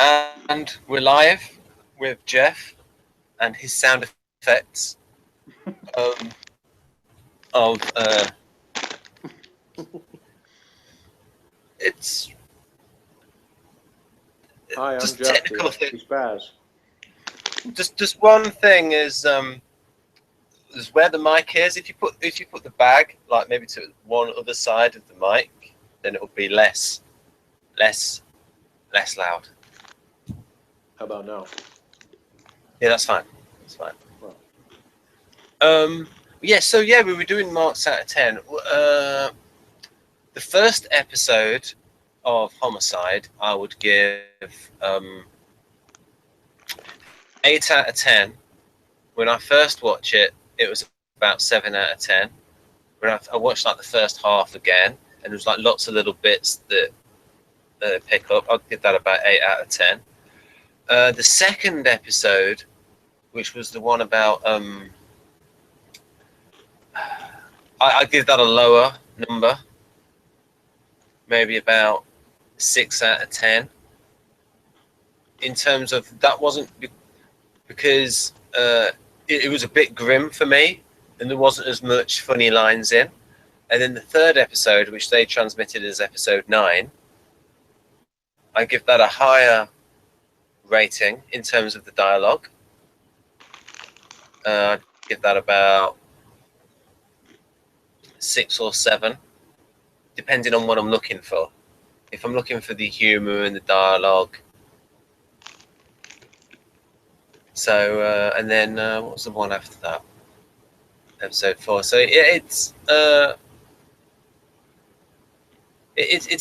And we're live with Jeff and his sound effects of it's Hi, I'm just Jeff, technical the thing. Spaz. Just one thing is where the mic is. If you put the bag like maybe to one other side of the mic, then it will be less loud. How about now? Yeah, that's fine. That's fine. Well. Yeah. So yeah, we were doing marks out of 10. The first episode of Homicide, I would give 8 out of 10. When I first watched it, it was about 7 out of 10. When I watched like the first half again, and there was like lots of little bits that pick up, I'd give that about 8 out of 10. The second episode, which was the one about I give that a lower number, maybe about 6 out of 10. In terms of that, wasn't because it was a bit grim for me, and there wasn't as much funny lines in. And then the third episode, which they transmitted as episode 9, I give that a higher rating in terms of the dialogue. I give that about 6 or 7, depending on what I'm looking for. If I'm looking for the humour and the dialogue. So, and then what was the one after that? Episode 4. So it's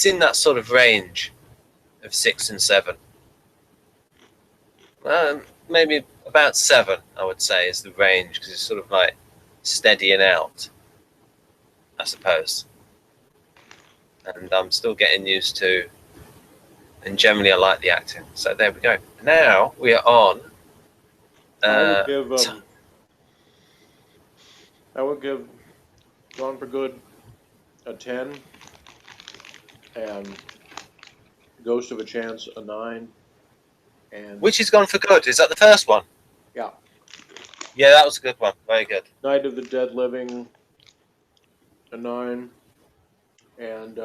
in that sort of range of 6 and 7. Maybe about 7, I would say, is the range, because it's sort of like steadying out, I suppose. And I'm still getting used to, and generally I like the acting. So there we go. Now we are on. I would give Gone for Good a 10, and Ghost of a Chance a 9. And Which is Gone for Good? Is that the first one? yeah, Yeah, that was a good one. Very good. Night of the Dead Living a 9, and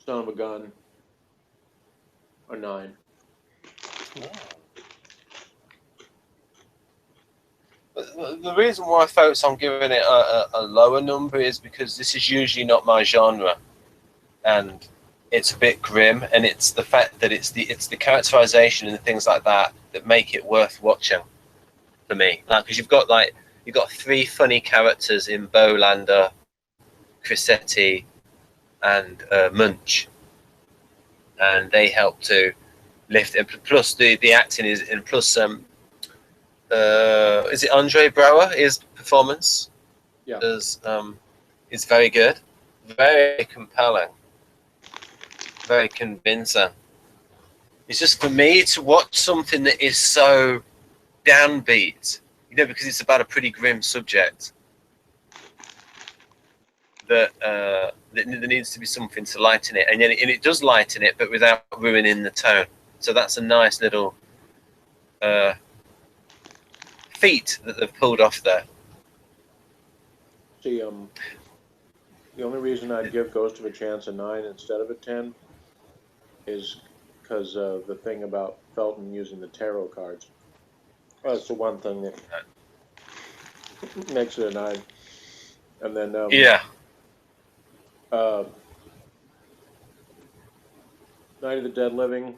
Son of a Gun a 9. The reason why, folks, I'm giving it a lower number is because this is usually not my genre, and it's a bit grim, and it's the fact that it's the characterization and things like that that make it worth watching for me. Like, because you've got 3 funny characters in Bolander, Crissetti, and Munch, and they help to lift it. Plus the acting is, and plus is it Andre Braugher? His performance is very good, very compelling, very convincing. It's just for me to watch something that is so downbeat, because it's about a pretty grim subject. That there needs to be something to lighten it, and it does lighten it, but without ruining the tone. So that's a nice little feat that they've pulled off there. See, the only reason I'd give Ghost of a Chance a 9 instead of a 10 is because the thing about Felton using the tarot cards. That's the one thing that makes it a 9. And then Night of the Dead Living.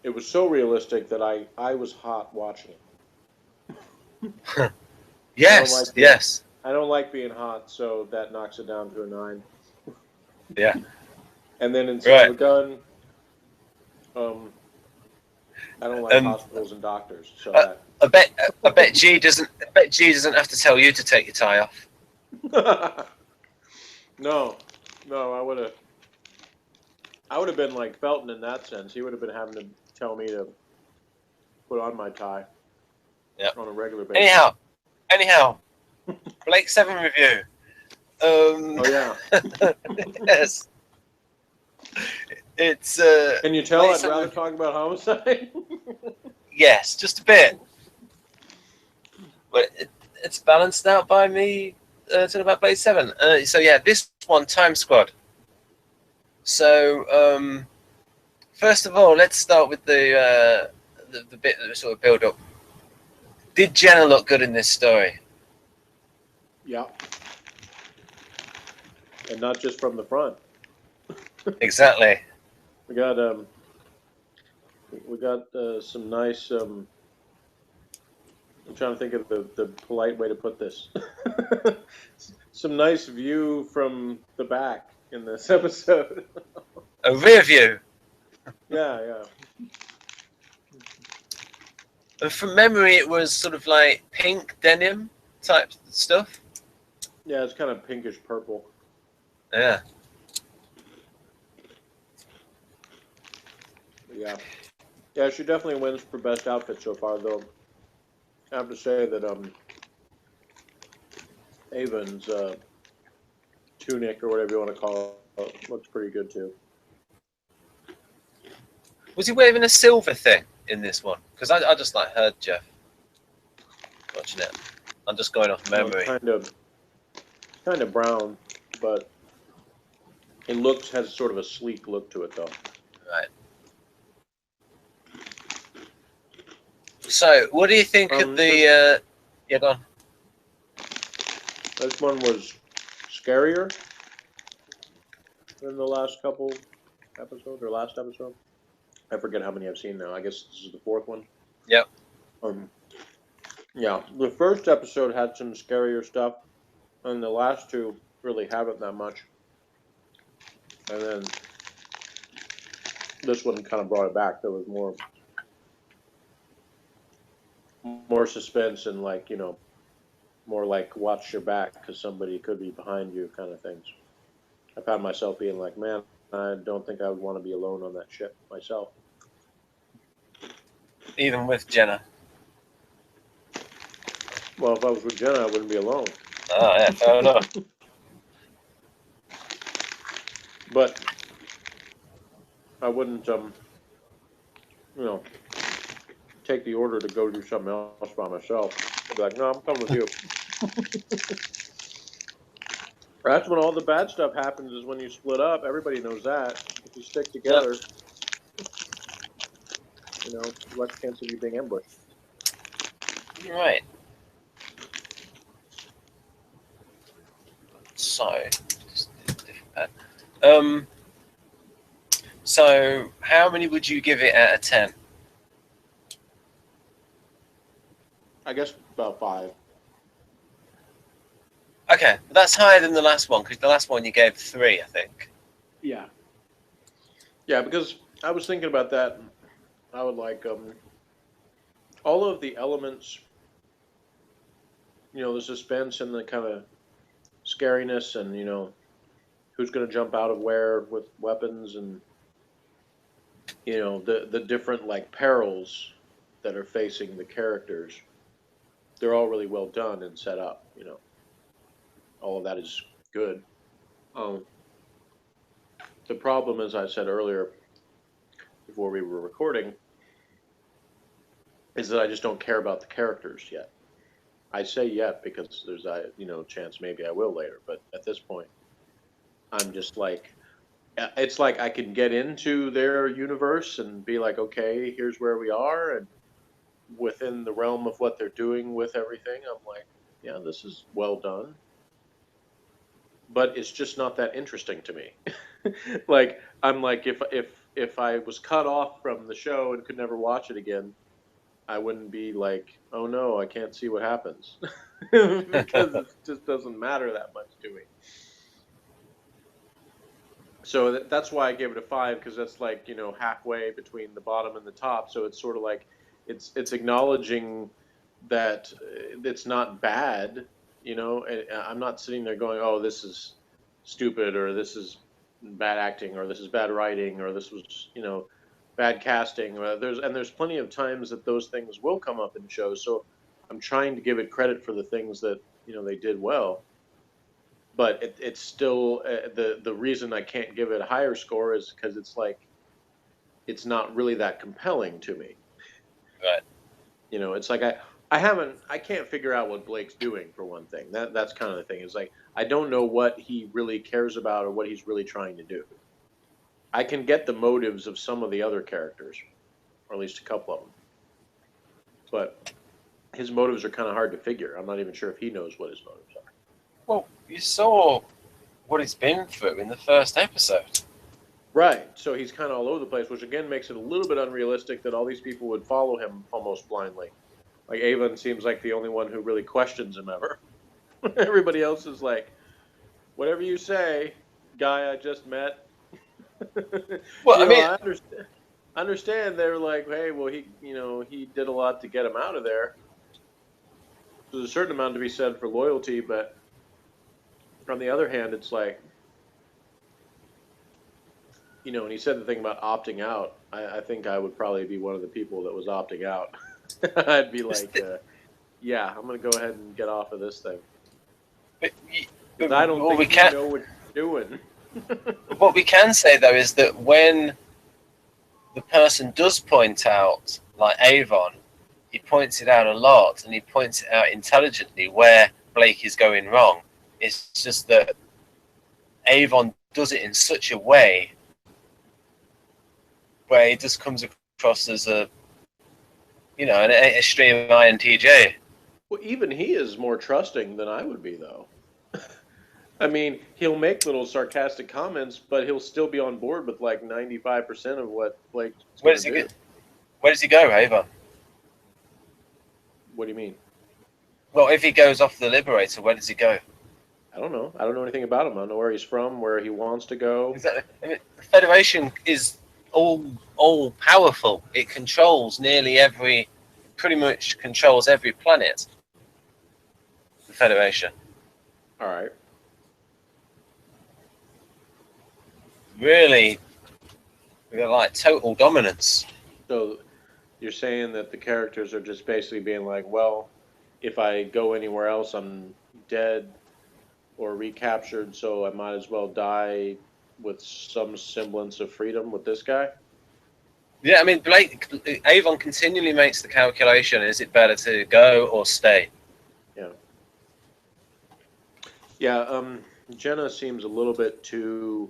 It was so realistic that I was hot watching it. Yes. I don't like being hot, so that knocks it down to a 9. Yeah. And then in Son of a Gun, I don't like hospitals and doctors. So I bet G doesn't have to tell you to take your tie off. No, I would have been like Felton in that sense. He would have been having to tell me to put on my tie. Yeah. On a regular basis. Anyhow, Blake 7 review. Oh yeah. Yes. It's Can you tell I'd Late rather Summer- talk about homicide? yes, just a bit. But it's balanced out by me to about Blade 7. So yeah, this one, Time Squad. So first of all, let's start with the bit that we sort of build up. Did Jenna look good in this story? Yeah. And not just from the front. Exactly. We got some nice I'm trying to think of the polite way to put this. Some nice view from the back in this episode. A rear view. Yeah. And from memory, it was sort of like pink denim type stuff. Yeah, it's kind of pinkish purple. Yeah. Yeah. Yeah, she definitely wins for best outfit so far, though. I have to say that Avon's tunic, or whatever you want to call it, looks pretty good too. Was he waving a silver thing in this one? Because I just like heard Jeff watching it. I'm just going off memory. Kind of brown, but it has sort of a sleek look to it, though. Right. So, what do you think of the? Yeah, go on. This one was scarier than the last couple episodes, or last episode. I forget how many I've seen now. I guess this is the fourth one. Yep. Yeah, the first episode had some scarier stuff, and the last two really haven't that much. And then this one kind of brought it back. There was more suspense and, like, more like watch your back because somebody could be behind you kind of things. I found myself being like, man, I don't think I would want to be alone on that ship myself. Even with Jenna. Well, if I was with Jenna, I wouldn't be alone. Oh, yeah, fair enough. But I wouldn't, take the order to go do something else by myself. I'd be like, no, I'm coming with you. That's when all the bad stuff happens, is when you split up. Everybody knows that. If you stick together, less chance of you being ambushed. Right. So, just a different pad. So, how many would you give it out of 10? I guess about 5. Okay, that's higher than the last one, because the last one you gave 3, I think. Yeah. Yeah, because I was thinking about that. I would like all of the elements, the suspense and the kind of scariness, and who's going to jump out of where with weapons, and the different, like, perils that are facing the characters. They're all really well done and set up. All of that is good. The problem, as I said earlier, before we were recording, is that I just don't care about the characters yet. I say yet because there's a chance maybe I will later, but at this point, I'm just like, it's like I can get into their universe and be like, okay, here's where we are, and within the realm of what they're doing with everything, I'm like, yeah, this is well done. But it's just not that interesting to me. Like, I'm like, if I was cut off from the show and could never watch it again, I wouldn't be like, oh no, I can't see what happens. Because it just doesn't matter that much to me. So that's why I gave it a 5, because that's like, halfway between the bottom and the top. So it's sort of like, it's acknowledging that it's not bad. I'm not sitting there going, oh, this is stupid, or this is bad acting, or this is bad writing, or this was, bad casting. There's plenty of times that those things will come up in shows. So I'm trying to give it credit for the things that, they did well. but it's still the reason I can't give it a higher score is because it's like it's not really that compelling to me. Right. You know, it's like I can't figure out what Blake's doing for one thing. That's kind of the thing. It's like I don't know what he really cares about or what he's really trying to do. I can get the motives of some of the other characters, or at least a couple of them, but his motives are kind of hard to figure. I'm not even sure if he knows what his motives are. Well, you saw what he's been through in the first episode. Right. So he's kind of all over the place, which again makes it a little bit unrealistic that all these people would follow him almost blindly. Like Avon seems like the only one who really questions him ever. Everybody else is like, whatever you say, guy I just met. Well, I mean, I understand they're like, hey, well, he did a lot to get him out of there. There's a certain amount to be said for loyalty, but on the other hand, it's like, and he said the thing about opting out. I think I would probably be one of the people that was opting out. I'd be like, yeah, I'm going to go ahead and get off of this thing. Because I don't think you know what you're doing. What we can say, though, is that when the person does point out, like Avon, he points it out a lot, and he points it out intelligently where Blake is going wrong. It's just that Avon does it in such a way where he just comes across as an extreme INTJ. Well, even he is more trusting than I would be, though. I mean, he'll make little sarcastic comments, but he'll still be on board with like 95% of what Blake's going to do. Where does he go, Avon? What do you mean? Well, if he goes off the Liberator, where does he go? I don't know. I don't know anything about him. I don't know where he's from, where he wants to go. Exactly. I mean, the Federation is all powerful. It controls pretty much controls every planet. The Federation. All right. Really, they're like total dominance. So you're saying that the characters are just basically being like, well, if I go anywhere else, I'm dead or recaptured, so I might as well die with some semblance of freedom with this guy? Yeah, I mean, Avon continually makes the calculation, is it better to go or stay? Yeah. Yeah, Jenna seems a little bit too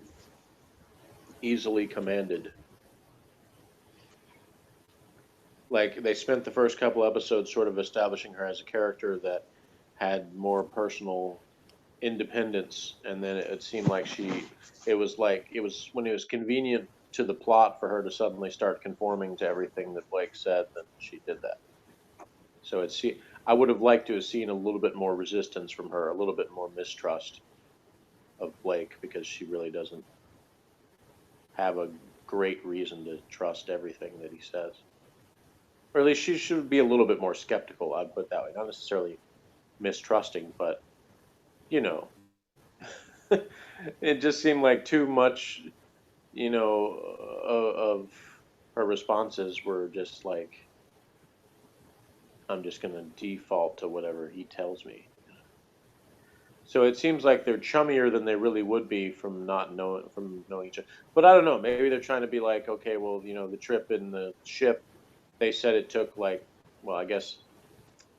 easily commanded. Like, they spent the first couple episodes sort of establishing her as a character that had more personal independence, and then it seemed like it was when it was convenient to the plot for her to suddenly start conforming to everything that Blake said, then she did that. So I would have liked to have seen a little bit more resistance from her, a little bit more mistrust of Blake, because she really doesn't have a great reason to trust everything that he says. Or at least she should be a little bit more skeptical, I'd put it that way. Not necessarily mistrusting, but, it just seemed like too much, of her responses were just like, I'm just going to default to whatever he tells me. So it seems like they're chummier than they really would be from knowing each other. But I don't know. Maybe they're trying to be like, okay, well, the trip in the ship, they said it took I guess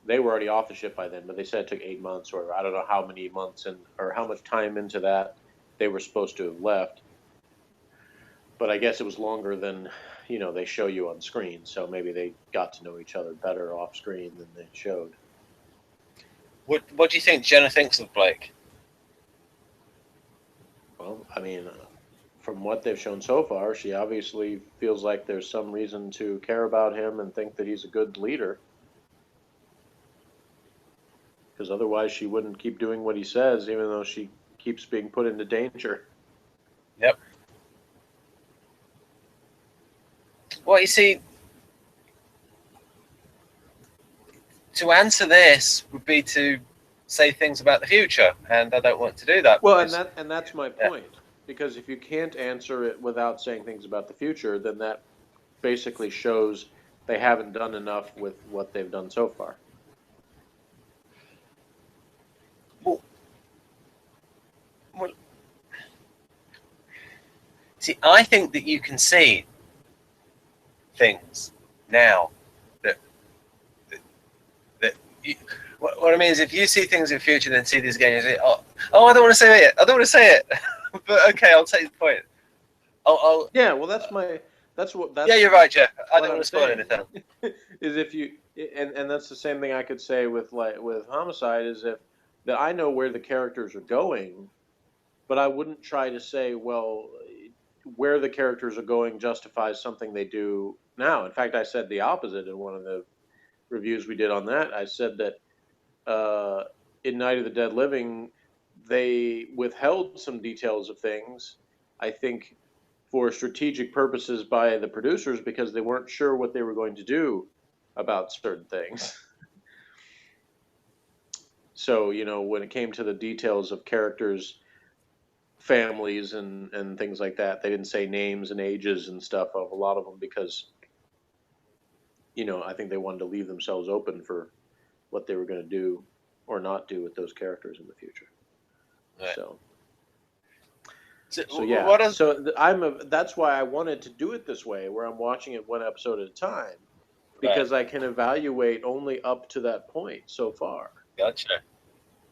they were already off the ship by then, but they said it took 8 months, or I don't know how many months or how much time into that they were supposed to have left. But I guess it was longer than, they show you on screen. So maybe they got to know each other better off screen than they showed. What do you think Jenna thinks of Blake? Well, I mean, from what they've shown so far, she obviously feels like there's some reason to care about him and think that he's a good leader. Because otherwise she wouldn't keep doing what he says, even though she keeps being put into danger. Yep. Well, you see, to answer this would be to say things about the future, and I don't want to do that. Well, and that's my point. Yeah. Because if you can't answer it without saying things about the future, then that basically shows they haven't done enough with what they've done so far. Well, See, I think that you can see things now that you, what I mean is, if you see things in the future, then see these games, you say, oh, I don't want to say it. I don't want to say it. But okay, I'll take the point. Yeah, well, that's yeah, you're right, Jeff. I don't what want I'm to spoil saying. anything. Is if you and that's the same thing I could say with Homicide, is if that I know where the characters are going, but I wouldn't try to say, well, where the characters are going justifies something they do now. In fact, I said the opposite in one of the reviews we did on that. I said that in Night of the Dead Living, they withheld some details of things, I think, for strategic purposes by the producers, because they weren't sure what they were going to do about certain things. So, when it came to the details of characters, families, and things like that, they didn't say names and ages and stuff of a lot of them because, I think they wanted to leave themselves open for what they were going to do or not do with those characters in the future. Right. So yeah. That's why I wanted to do it this way, where I'm watching it one episode at a time, because I can evaluate only up to that point so far. Gotcha.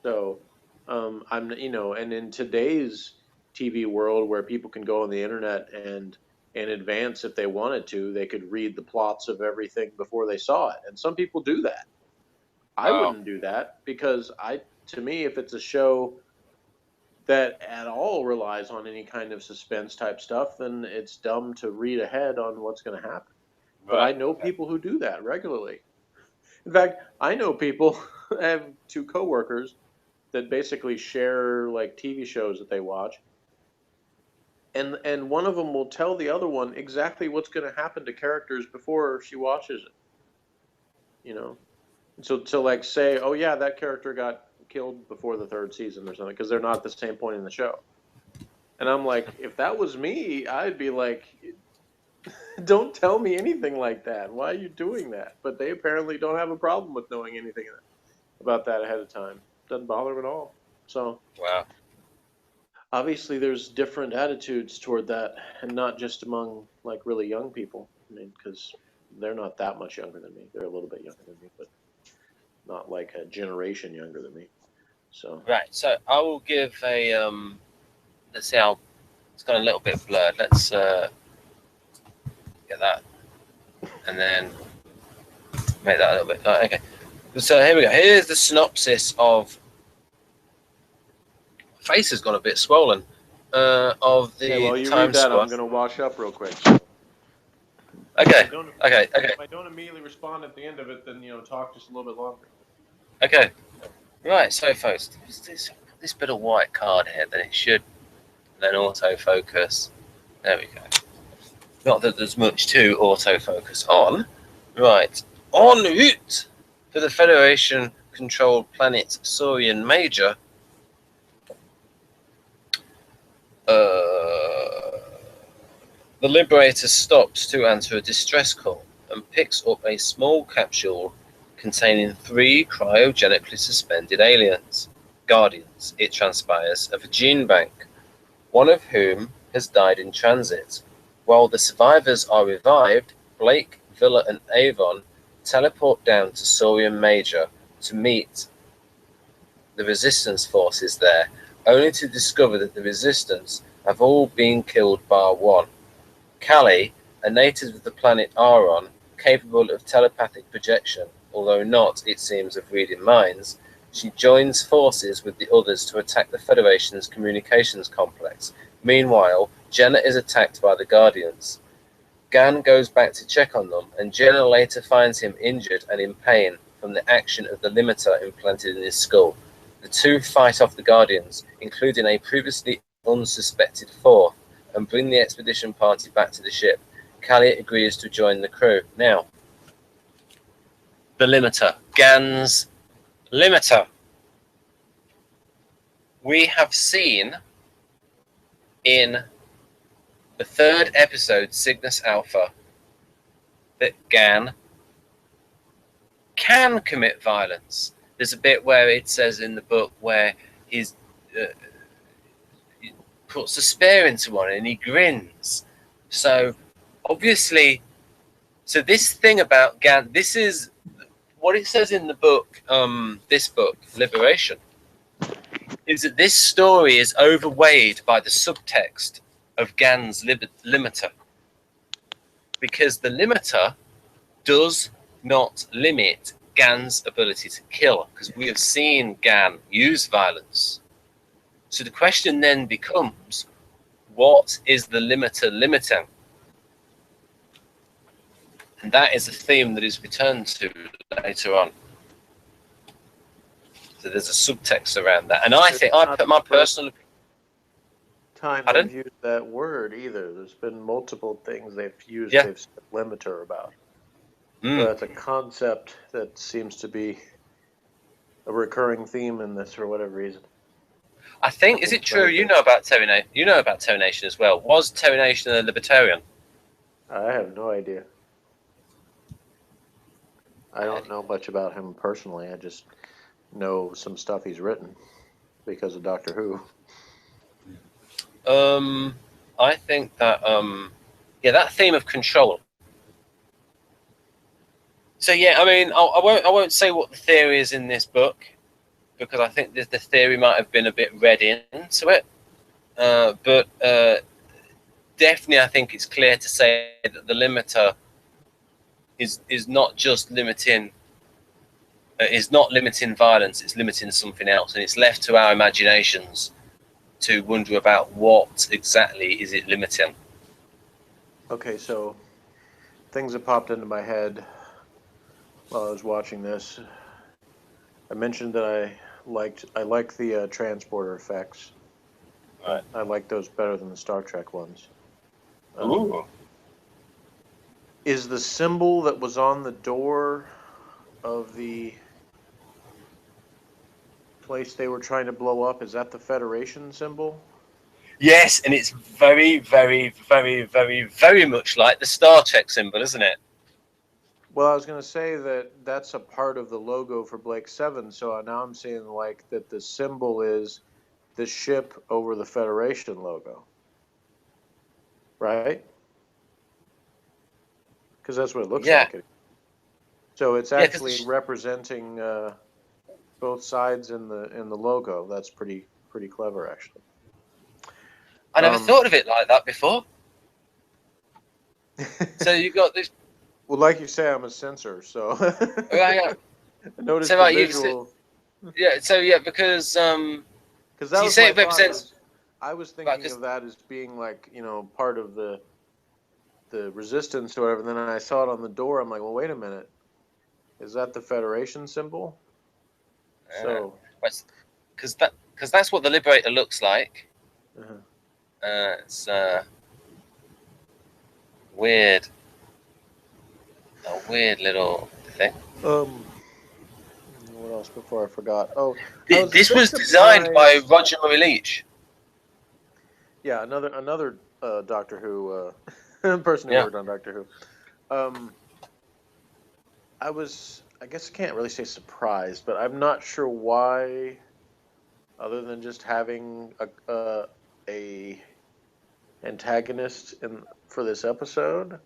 So, I'm, and in today's TV world, where people can go on the internet and in advance, if they wanted to, they could read the plots of everything before they saw it, and some people do that. I wouldn't do that, because to me, if it's a show that at all relies on any kind of suspense type stuff, then it's dumb to read ahead on what's going to happen. But I know people who do that regularly. In fact, I know people, I have two coworkers that basically share like TV shows that they watch. And one of them will tell the other one exactly what's going to happen to characters before she watches it. So to like say, oh yeah, that character got killed before the third season or something, because they're not at the same point in the show. And I'm like, if that was me, I'd be like, don't tell me anything like that. Why are you doing that? But they apparently don't have a problem with knowing anything about that ahead of time. Doesn't bother them at all. So obviously there's different attitudes toward that, and not just among like really young people. I mean, because they're not that much younger than me. They're a little bit younger than me, but not like a generation younger than me. So so I will give a let's see how it's got a little bit blurred. Let's get that, and then make that a little bit. Okay, so here we go. Here's the synopsis of. Face has gone a bit swollen. Of the while you time read that, squad. I'm going to wash up real quick. Okay. Okay. If I don't immediately respond at the end of it, then talk just a little bit longer. Okay. Right. So, folks, this bit of white card here, then it should then autofocus. There we go. Not that there's much to autofocus on. Right. En route for the Federation-controlled planet Saurian Major. The Liberator stops to answer a distress call and picks up a small capsule containing 3 cryogenically suspended aliens, guardians, it transpires, of a gene bank, one of whom has died in transit. While the survivors are revived, Blake, Villa, and Avon teleport down to Saurian Major to meet the resistance forces there, only to discover that the resistance have all been killed bar one. Callie, a native of the planet Aron, capable of telepathic projection, although not, it seems, of reading minds, she joins forces with the others to attack the Federation's communications complex. Meanwhile, Jenna is attacked by the Guardians. Gan goes back to check on them, and Jenna later finds him injured and in pain from the action of the limiter implanted in his skull. The two fight off the Guardians, including a previously unsuspected fourth, and bring the expedition party back to the ship. Callie agrees to join the crew. Now, the limiter. Gan's limiter. We have seen in the 3rd episode, Cygnus Alpha, that Gan can commit violence. There's a bit where it says in the book where he's puts a spear into one and he grins. So obviously, so this thing about Gan, this is what it says in the book, this book, Liberation, is that this story is overweighed by the subtext of Gan's limiter. Because the limiter does not limit Gan's ability to kill, because we have seen Gan use violence. So the question then becomes, what is the limiter limiting? And that is a theme that is returned to later on. So there's a subtext around that. And I think, I put my personal... time Pardon? they've used that word either. There's been multiple things they've used, Yeah. they've said limiter about. Mm. So that's a concept that seems to be a recurring theme in this for whatever reason. I think, is it true, you know about Terry Nation as well. Was Terry Nation a libertarian? I have no idea. I don't know much about him personally. I just know some stuff he's written because of Doctor Who. I think that yeah, that theme of control. So yeah, I mean, I won't say what the theory is in this book, because I think the theory might have been a bit read into it. But definitely, I think it's clear to say that the limiter is not just limiting. Is not limiting violence; it's limiting something else, and it's left to our imaginations to wonder about what exactly is it limiting. Okay, so things that popped into my head while I was watching this. I mentioned that I like the transporter effects. Right. I like those better than the Star Trek ones. Ooh. Is the symbol that was on the door of the place they were trying to blow up, is that the Federation symbol? Yes, and it's very, very, very, very, very much like the Star Trek symbol, isn't it? Well, I was going to say that that's a part of the logo for Blake 7, so now I'm saying like that the symbol is the ship over the Federation logo. Right? Because that's what it looks Yeah. like. So it's Yeah, actually representing both sides in the logo. That's pretty clever, actually. I never thought of it like that before. So you got this. Well, like you say, I'm a censor, so Right, I noticed so the right, visual. yeah. So yeah, because Because that so you was say my it represents. thought. I was Right, thinking of that as being like, part of the resistance or whatever. And then I saw it on the door. I'm like, well, wait a minute. Is that the Federation symbol? So, because that's what the Liberator looks like. uh-huh. It's weird, a weird little thing. What else before I forgot? Oh, This was designed by Roger Murray Leach. Yeah, another Doctor Who person who worked on Doctor Who. I guess I can't really say surprised, but I'm not sure why, other than just having a antagonist for this episode,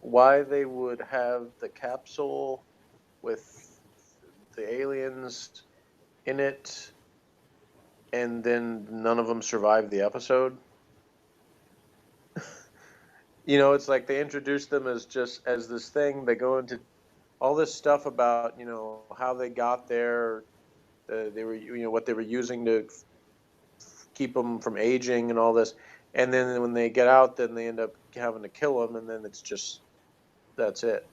why they would have the capsule with the aliens in it, and then none of them survive the episode. It's like they introduce them as this thing. They go into all this stuff about how they got there. They were what they were using to keep them from aging and all this. And then when they get out, then they end up having to kill them, and then it's just that's it.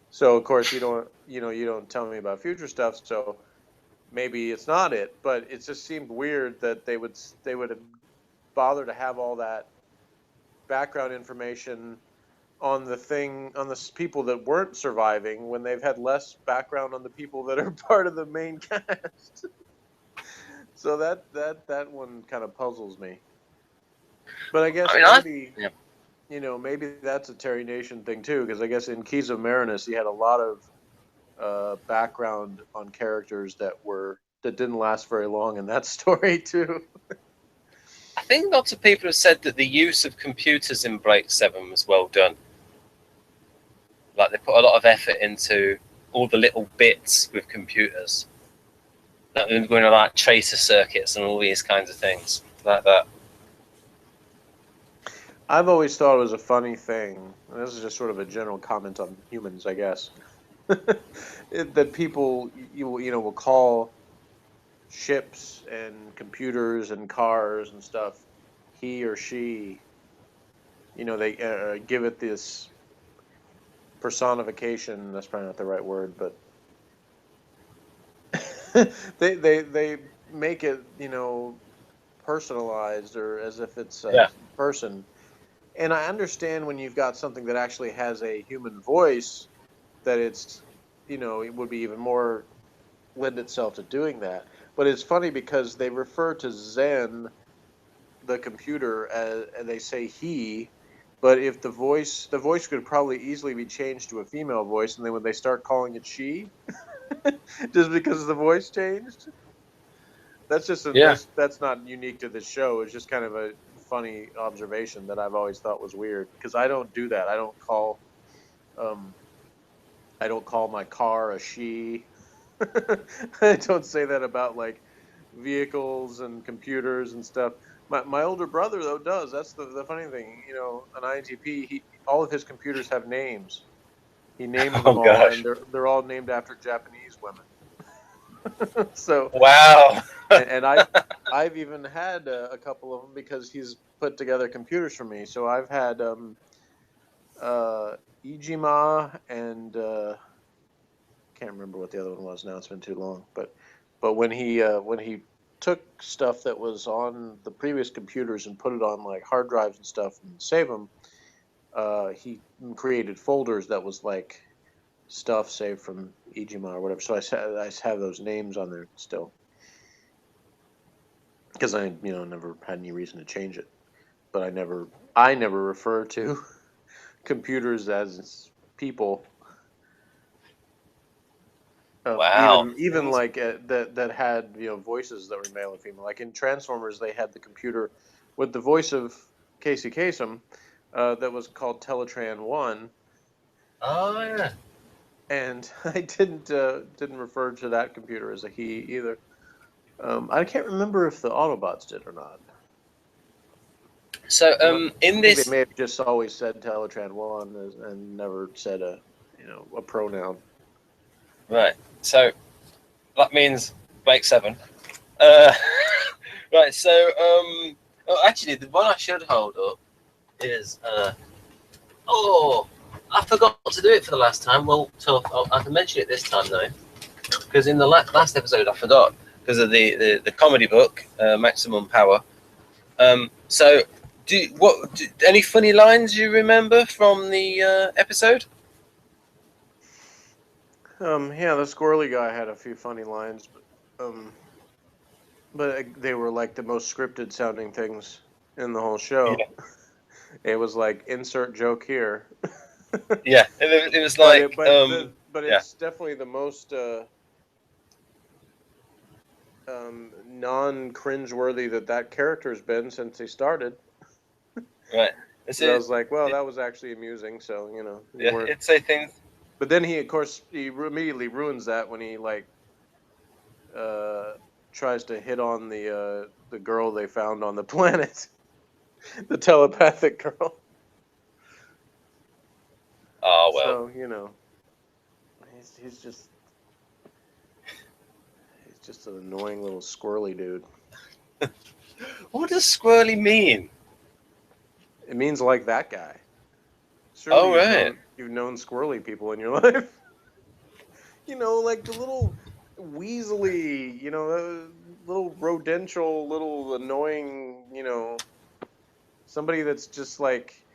So of course you don't tell me about future stuff. So maybe it's not it, but it just seemed weird that they would bother to have all that background information on the people that weren't surviving when they've had less background on the people that are part of the main cast. So that one kind of puzzles me. But I guess maybe maybe that's a Terry Nation thing too, because I guess in Keys of Marinus he had a lot of background on characters that didn't last very long in that story too. I think lots of people have said that the use of computers in Break 7 was well done. Like, they put a lot of effort into all the little bits with computers. Like, they're going to like tracer circuits and all these kinds of things like that. I've always thought it was a funny thing, and this is just sort of a general comment on humans, I guess, that people will call ships and computers and cars and stuff he or she. They give it this personification. That's probably not the right word, but they make it personalized, or as if it's a Yeah. person. And I understand when you've got something that actually has a human voice, that it would be even more lend itself to doing that. But it's funny because they refer to Zen, the computer, as, and they say he, but if the voice could probably easily be changed to a female voice, and then when they start calling it she, just because the voice changed. That's just Yeah. that's not unique to this show. It's just kind of a funny observation that I've always thought was weird, because I don't do that. Um, I don't call my car a she. I don't say that about like vehicles and computers and stuff. My older brother though does. That's the funny thing. An INTP, all of his computers have names. He named Oh them all, and gosh. they're all named after Japanese women. So, Wow. and I've even had a couple of them because he's put together computers for me. So I've had Ijima and can't remember what the other one was now. It's been too long. But when he took stuff that was on the previous computers and put it on like hard drives and stuff and save them, he created folders that was like stuff saved from Ijima or whatever. So I have those names on there still, because I never had any reason to change it. But I never refer to computers as people. Wow. Even like that had voices that were male and female. Like in Transformers, they had the computer with the voice of Casey Kasem, that was called Teletran 1, Oh yeah. and I didn't refer to that computer as a he either. I can't remember if the Autobots did or not. So I in think they this, may have just always said Teletran 1 and never said a pronoun. right. So that means Break 7. Uh, right. So oh, actually, the one I should hold up is oh, I forgot to do it for the last time. Well, so I can mention it this time though, because in the last episode I forgot because of the comedy book, Maximum Power. So, any funny lines you remember from the episode? Yeah, the squirrely guy had a few funny lines, but they were like the most scripted sounding things in the whole show. Yeah, It was like insert joke here, yeah. It was but like yeah, it's definitely the most non cringeworthy that character's been since he started. right. It's Because I it, was like, well, it, that was actually amusing. So you yeah. weren't. It's a thing. But then of course, immediately ruins that when he like uh, tries to hit on the girl they found on the planet, the telepathic girl. Oh well. So he's just an annoying little squirrely dude. What does squirrely mean? It means like that guy. Surely Oh right. you've known squirrely people in your life. Like the little weaselly, little rodential, little annoying, somebody that's just like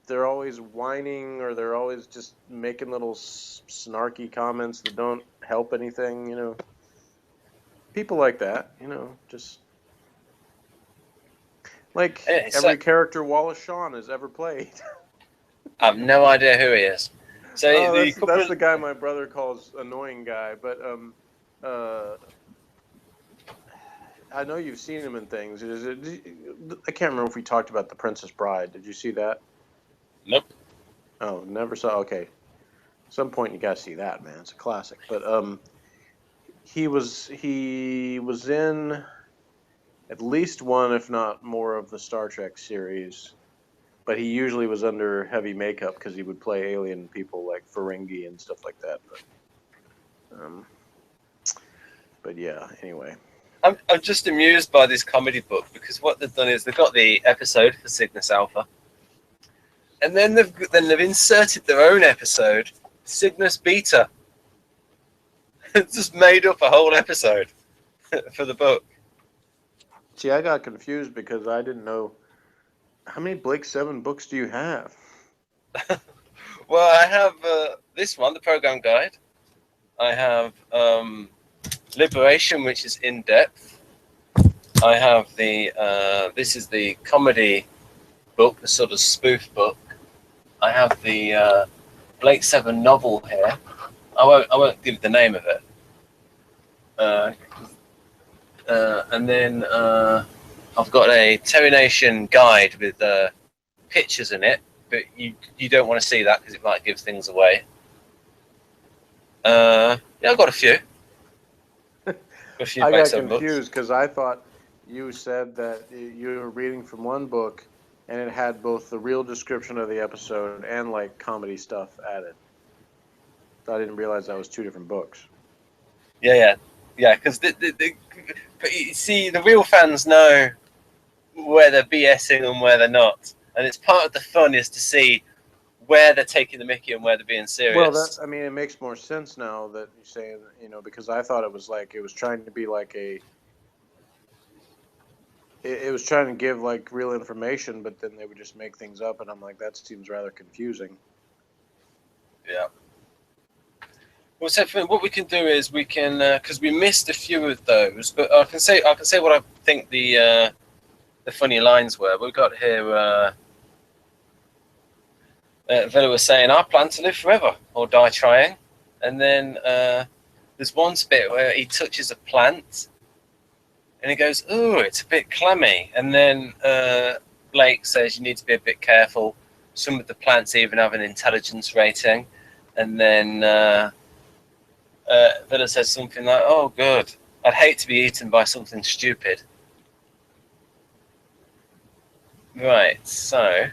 they're always whining, or they're always just making little snarky comments that don't help anything. People like that. Just like Anyway, so every character Wallace Shawn has ever played. I've no idea who he is. So Oh, the that's couple the guy my brother calls annoying guy, but uh, I know you've seen him in things. I can't remember if we talked about The Princess Bride. Did you see that? Nope. Oh, never saw. Okay, some point you gotta see that, man. It's a classic. But he was in at least one, if not more, of the Star Trek series. But he usually was under heavy makeup because he would play alien people like Ferengi and stuff like that. But yeah. Anyway. I'm just amused by this comedy book because what they've done is they've got the episode for Cygnus Alpha, and then they've inserted their own episode, Cygnus Beta. It's just made up a whole episode for the book. See, I got confused because I didn't know how many Blake 7 books do you have? Well, I have this one, the program guide. I have Liberation, which is in depth. I have the this is the comedy book, the sort of spoof book. I have the Blake 7 novel here. I won't give the name of it. And then I've got a Terry Nation guide with pictures in it, but you don't want to see that because it might give things away. Yeah, I've got a few. I got confused because I thought you said that you were reading from one book and it had both the real description of the episode and like comedy stuff added. So I didn't realize that was 2 different books. Yeah. Because but you see, the real fans know where they're BSing and where they're not, and it's part of the fun is to see where they're taking the mickey and where they're being serious. Well, it makes more sense now that you're saying, because I thought it was trying to be like it was trying to give like real information, but then they would just make things up, and I'm like, that seems rather confusing. Yeah. Well, so what we can do is we can because we missed a few of those, but I can say what I think the funny lines were. We've got here. Villa was saying, "I plan to live forever or die trying," and then there's one bit where he touches a plant, and he goes, "Ooh, it's a bit clammy," and then Blake says, "You need to be a bit careful. Some of the plants even have an intelligence rating," and then. Villa says something like, "Oh, good. I'd hate to be eaten by something stupid." Right, so...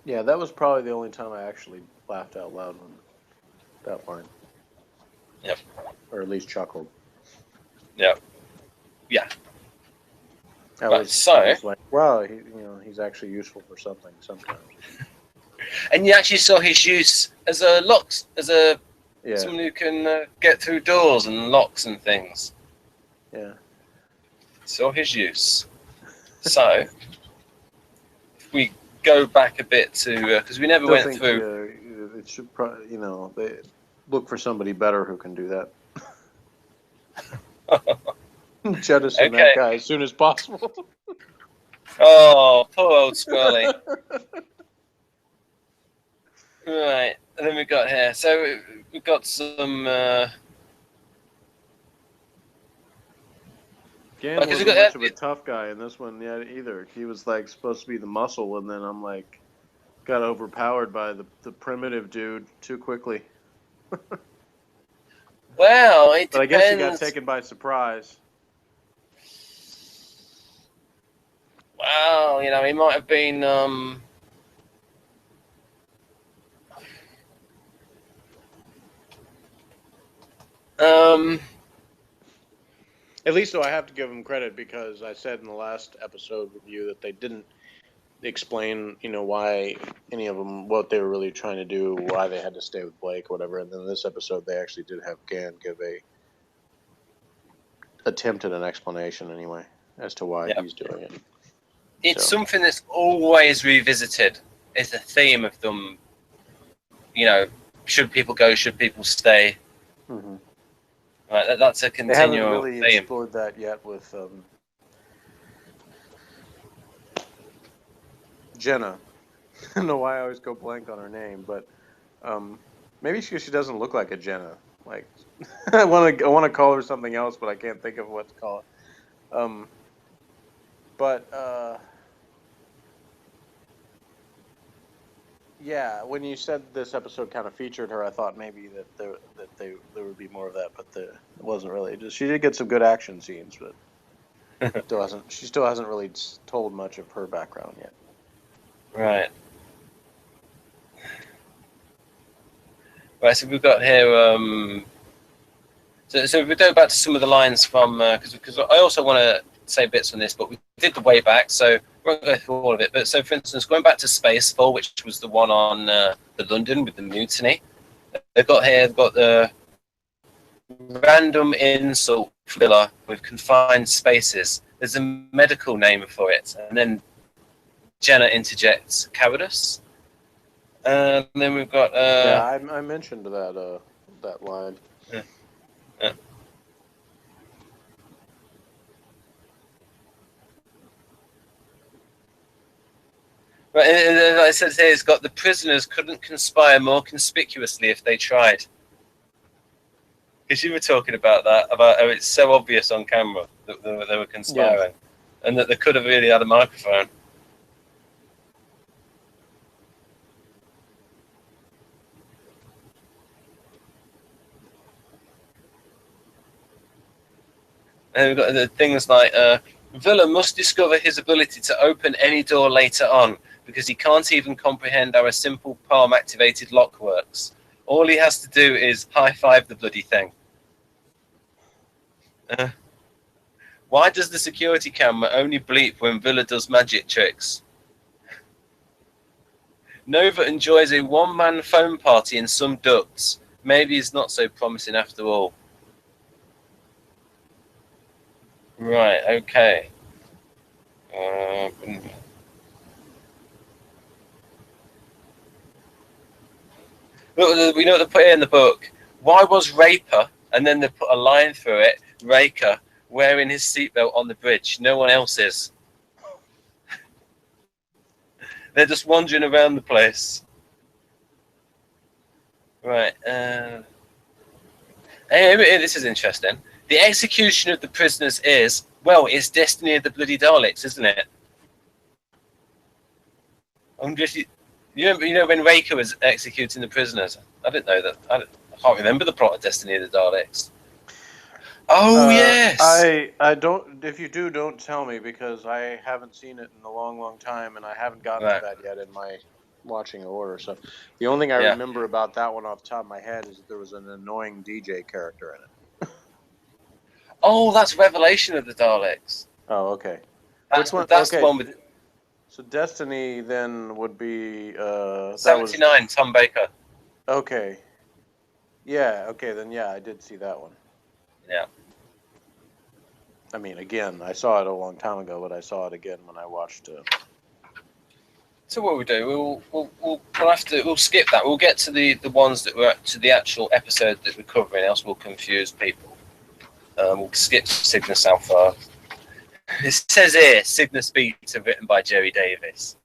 Yeah, that was probably the only time I actually laughed out loud on that line. Yep. Or at least chuckled. Yep. Yeah. I was like, wow, he's actually useful for something sometimes. And you actually saw his use as a locks, someone who can get through doors and locks and things. Yeah. Saw his use. So, if we go back a bit to because we never went through. It should probably, they look for somebody better who can do that. Jettison that guy as soon as possible. Oh, poor old Scully. Right, and then we got here. So we've got some. Gan wasn't much of a tough guy in this one yet either. He was like supposed to be the muscle, and then I'm like, got overpowered by the primitive dude too quickly. Well, it depends. But I guess he got taken by surprise. Well, he might have been. At least, though, I have to give him credit because I said in the last episode review that they didn't explain, why any of them, what they were really trying to do, why they had to stay with Blake or whatever. And then this episode, they actually did have Gan give attempt at an explanation anyway as to why he's doing it. It's something that's always revisited. It's a theme of them, should people go, should people stay? Mm-hmm. Right, that's a continual theme. They haven't really explored that yet with Jenna. I don't know why I always go blank on her name, but maybe she doesn't look like a Jenna. Like I want to call her something else, but I can't think of what to call it. But yeah, when you said this episode kind of featured her, I thought maybe that there would be more of that, but it wasn't really. She did get some good action scenes, but she still hasn't really told much of her background yet. Right. Right. So we've got here. So if we go back to some of the lines from because I also want to say bits on this, but we did the way back, so we won't go through all of it. But so, for instance, going back to Spacefall, which was the one on the London with the mutiny, they've got the random insult filler with confined spaces. There's a medical name for it, and then Jenna interjects cowardice. And then we've got yeah, I mentioned that line. Yeah. Right, and like I said here, it's got the prisoners couldn't conspire more conspicuously if they tried. Because you were talking about that, about how it's so obvious on camera that they were conspiring, and that they could have really had a microphone. And we've got the things like Villa must discover his ability to open any door later on, because he can't even comprehend how a simple palm-activated lock works. All he has to do is high-five the bloody thing. Why does the security camera only bleep when Villa does magic tricks? Nova enjoys a one-man phone party in some ducts. Maybe he's not so promising after all. Right, okay. We know what they put here in the book. Why was Raper, and then they put a line through it, Raker, wearing his seatbelt on the bridge? No one else is. They're just wandering around the place. Right. Hey, this is interesting. The execution of the prisoners is, well, it's Destiny of the bloody Daleks, isn't it? I'm just... You know when Raker was executing the prisoners? I didn't know that. I can't remember the plot of Destiny of the Daleks. Oh, yes! I don't... If you do, don't tell me, because I haven't seen it in a long, long time, and I haven't gotten to that yet in my watching order. So the only thing I remember about that one off the top of my head is that there was an annoying DJ character in it. Oh, that's Revelation of the Daleks. Oh, okay. That's the one with... So Destiny then would be 79, Tom Baker. Okay. Yeah, okay, then yeah, I did see that one. Yeah. I mean, again, I saw it a long time ago, but I saw it again when I watched So what we do, we'll skip that. We'll get to the ones that were to the actual episode that we're covering, else we'll confuse people. We'll skip Cygnus Alpha. It says here, Cygnus Beta, written by Jerry Davis.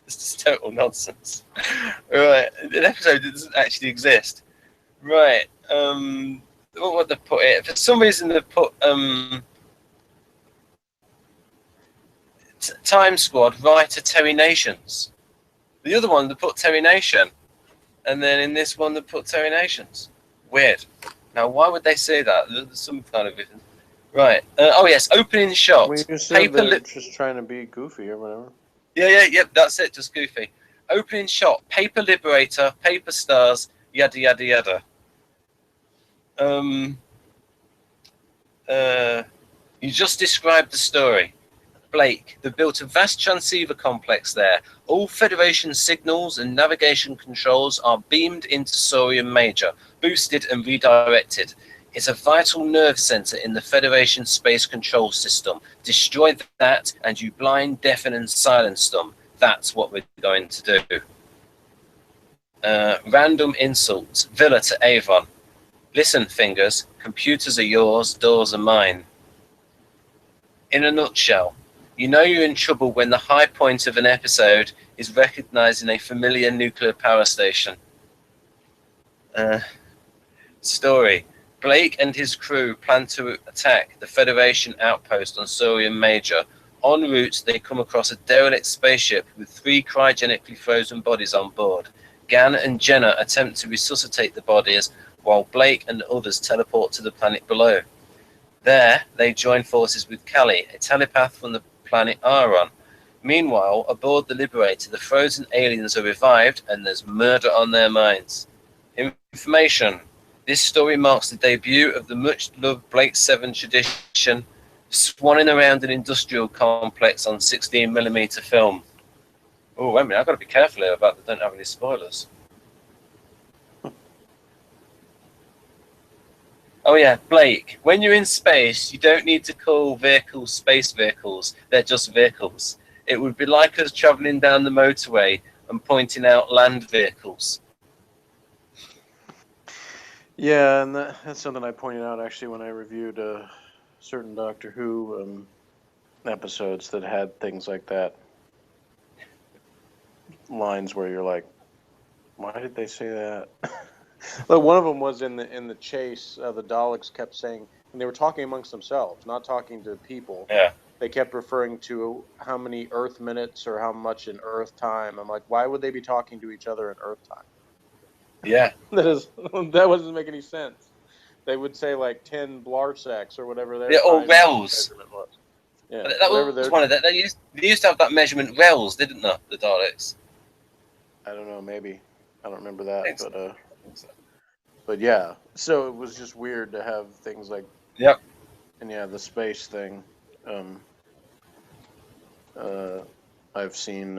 This is total nonsense. Right, an episode that doesn't actually exist. Right, what would they put here? For some reason they put Time Squad writer Terry Nations. The other one they put Terry Nation, and then in this one they put Terry Nations. Weird. Now, why would they say that? There's some kind of... Right. Oh, yes. Opening shot. Well, you said they're just trying to be goofy or whatever. Yeah. That's it. Just goofy. Opening shot. Paper Liberator. Paper Stars. Yada, yada, yada. You just described the story. Blake, they built a vast transceiver complex there. All Federation signals and navigation controls are beamed into Saurian Major, boosted and redirected. It's a vital nerve center in the Federation space control system. Destroy that and you blind, deafen and silence them. That's what we're going to do. Random insults. Villa to Avon. Listen, fingers. Computers are yours, doors are mine. In a nutshell, you know you're in trouble when the high point of an episode is recognizing a familiar nuclear power station. Story. Blake and his crew plan to attack the Federation outpost on Saurian Major. En route, they come across a derelict spaceship with 3 cryogenically frozen bodies on board. Gan and Jenna attempt to resuscitate the bodies, while Blake and others teleport to the planet below. There, they join forces with Callie, a telepath from the planet Aron. Meanwhile, aboard the Liberator, the frozen aliens are revived and there's murder on their minds. Information. This story marks the debut of the much-loved Blake 7 tradition, swanning around an industrial complex on 16mm film. Oh, wait a minute, I've got to be careful here about that. Don't have any spoilers. Oh yeah, Blake, when you're in space, you don't need to call vehicles space vehicles. They're just vehicles. It would be like us traveling down the motorway and pointing out land vehicles. Yeah, and that's something I pointed out actually when I reviewed certain Doctor Who episodes that had things like that. Lines where you're like, why did they say that? Well, one of them was in the chase. The Daleks kept saying, and they were talking amongst themselves, not talking to people. Yeah. They kept referring to how many Earth minutes or how much in Earth time. I'm like, why would they be talking to each other in Earth time? Yeah. That doesn't make any sense. They would say like 10 Blarsecs or whatever their or Rels. measurement was. Yeah, that was one of that. They used to have that measurement Rels, didn't they? The Daleks. I don't know, maybe. I don't remember that, but yeah. So it was just weird to have things like. Yep. And yeah, the space thing. I've seen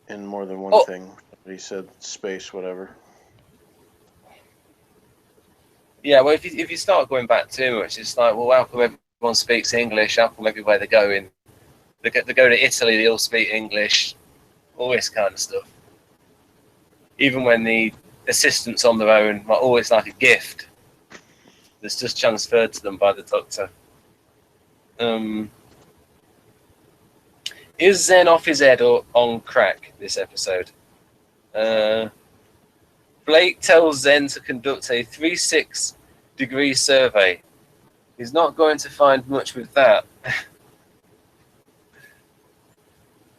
in more than one thing. He said space, whatever. Yeah, well, if you start going back too much, it's like, well, how come everyone speaks English? How come everywhere they go in, they go to Italy, they all speak English, all this kind of stuff. Even when the assistants on their own are always like a gift that's just transferred to them by the Doctor. Is Zen off his head or on crack this episode? Blake tells Zen to conduct a 360-degree survey. He's not going to find much with that.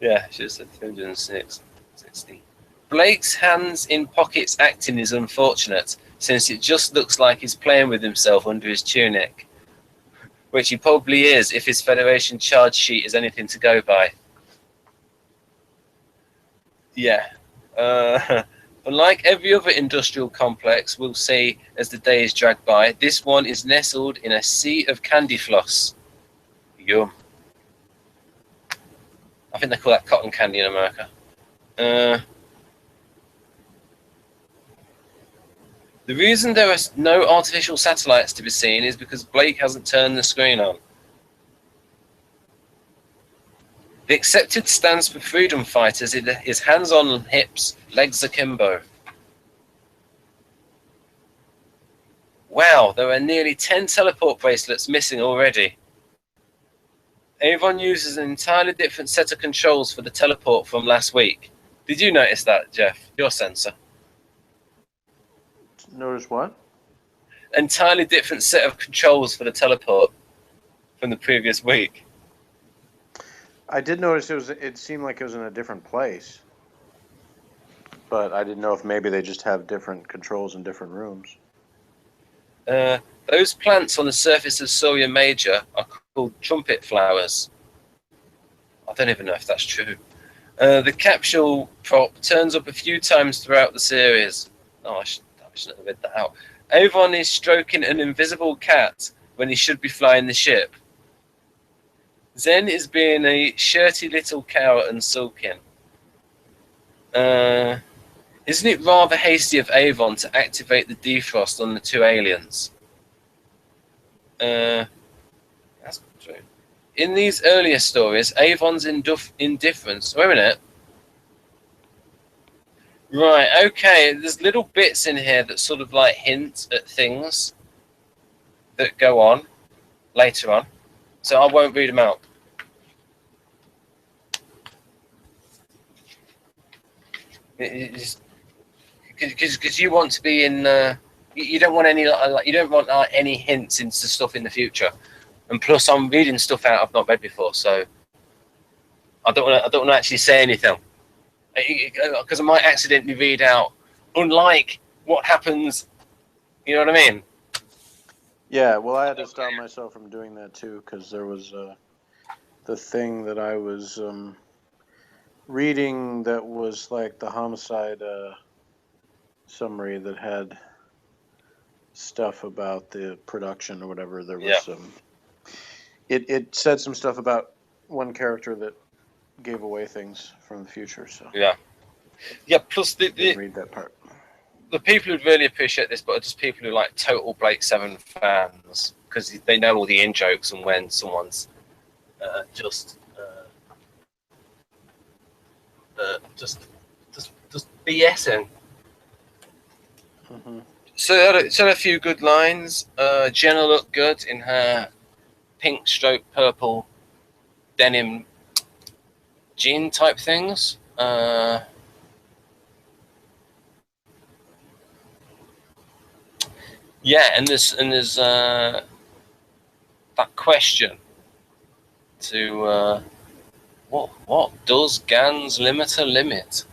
Yeah, should have said 360. Blake's hands in pockets acting is unfortunate, since it just looks like he's playing with himself under his tunic. Which he probably is if his Federation charge sheet is anything to go by. Yeah. Unlike every other industrial complex we'll see as the days drag by, this one is nestled in a sea of candy floss. Yum. I think they call that cotton candy in America. The reason there are no artificial satellites to be seen is because Blake hasn't turned the screen on. The accepted stance for freedom fighters is hands on hips, legs akimbo. Wow, there are nearly 10 teleport bracelets missing already. Avon uses an entirely different set of controls for the teleport from last week. Did you notice that, Jeff? Your sensor. Notice what? Entirely different set of controls for the teleport from the previous week. I did notice it seemed like it was in a different place. But I didn't know if maybe they just have different controls in different rooms. Those plants on the surface of Saurian Major are called trumpet flowers. I don't even know if that's true. The capsule prop turns up a few times throughout the series. Oh, I shouldn't have read that out. Avon is stroking an invisible cat when he should be flying the ship. Zen is being a shirty little cow and sulking. Isn't it rather hasty of Avon to activate the defrost on the 2 aliens? That's true. In these earlier stories, Avon's indifference... Wait a minute. Right, okay, there's little bits in here that sort of like hint at things that go on later on. So I won't read them out. Because you want to be in You don't want any you don't want any hints into stuff in the future. And plus, I'm reading stuff out I've not read before, so I don't want to actually say anything because I might accidentally read out, unlike what happens. You know what I mean? Yeah. Well, I had to stop myself from doing that too because there was the thing that I was reading that was like the homicide summary that had stuff about the production or whatever. There was some. It said some stuff about one character that gave away things from the future. So yeah. Plus, didn't read that part. The people who'd really appreciate this, but are just people who like total Blake 7 fans because they know all the in jokes and when someone's just BSing. Mm-hmm. So it had a few good lines. Jenna looked good in her pink stroke purple denim jean type things. Yeah, and there's that question to what does Gan's limiter limit?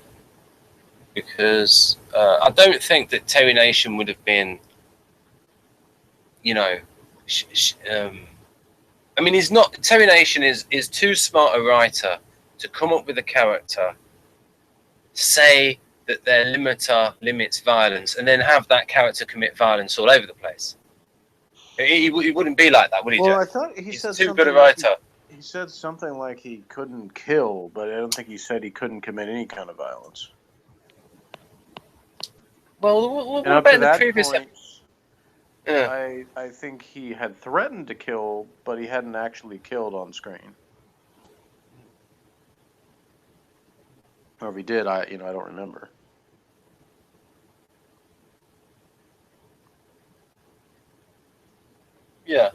Because I don't think that Terry Nation would have been, you know, I mean, he's not. Terry Nation is too smart a writer to come up with a character, say that their limiter limits violence, and then have that character commit violence all over the place. He wouldn't be like that, would he? Well, Jeff? I thought he He's said too something good a writer. He said something like he couldn't kill, but I don't think he said he couldn't commit any kind of violence. Well, what and up about to in the that previous? point, Yeah. I think he had threatened to kill, but he hadn't actually killed on screen. Or if he did, I don't remember. Yeah,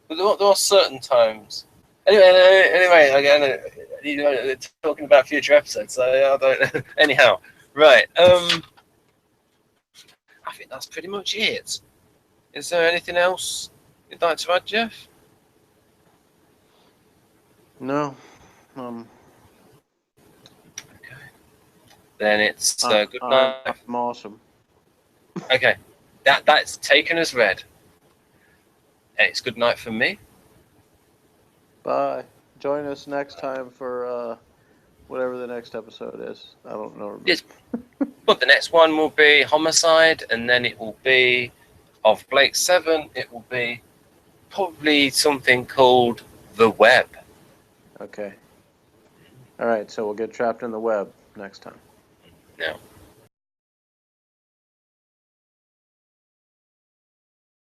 but there are certain times. Anyway, again, talking about future episodes. So I don't. Anyhow, right. I think that's pretty much it. Is there anything else you'd like to add, Jeff? No. Okay. Then it's good night. I'm awesome. Okay, that's taken as read. And it's good night from me. Bye. Join us next time for whatever the next episode is. I don't know. Yes, but the next one will be Homicide, and then it will be of Blake 7. It will be probably something called The Web. Okay. All right, so we'll get trapped in the web next time. Yeah.